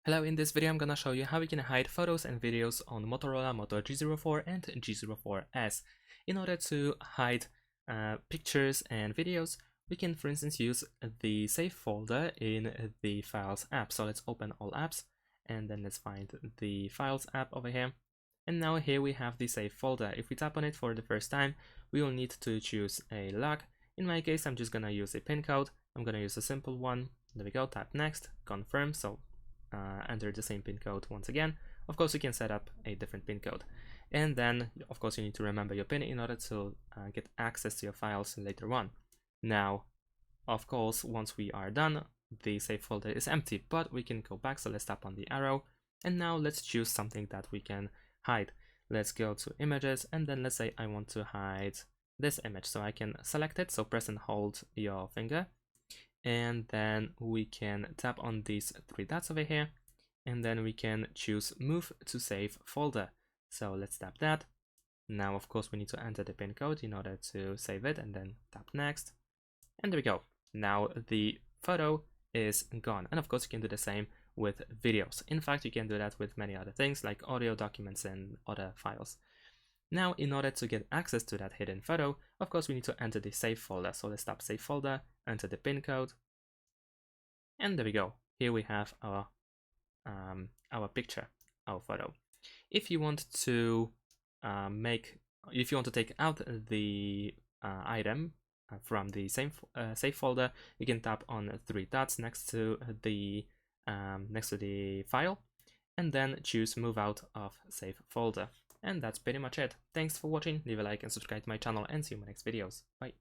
Hello, in this video I'm gonna show you how we can hide photos and videos on Motorola Moto G04 and G04s. In order to hide pictures and videos, we can for instance use the save folder in the Files app. So let's open all apps and then let's find the Files app over here. And now here we have the save folder. If we tap on it for the first time, we will need to choose a lock. In my case, I'm just gonna use a pin code. I'm gonna use a simple one. There we go, tap next, confirm. So enter the same pin code once again. Of course, you can set up a different pin code. And then, of course, you need to remember your pin in order to get access to your files later on. Now, of course, once we are done, the save folder is empty, but we can go back. So let's tap on the arrow. And now let's choose something that we can hide. Let's go to images, and then let's say I want to hide this image. So I can select it. So press and hold your finger. And then we can tap on these three dots over here, and then we can choose move to save folder. So let's tap that. Now, of course, we need to enter the pin code in order to save it, and then tap next. And there we go. Now the photo is gone. And of course, you can do the same with videos. In fact, you can do that with many other things like audio documents and other files. Now, in order to get access to that hidden photo, of course, we need to enter the save folder. So let's tap save folder, enter the pin code, and there we go. Here we have our picture, our photo. If you want to take out the item from the same save folder, you can tap on three dots next to the file, and then choose move out of save folder. And that's pretty much it. Thanks for watching, leave a like and subscribe to my channel, and see you in my next videos. Bye.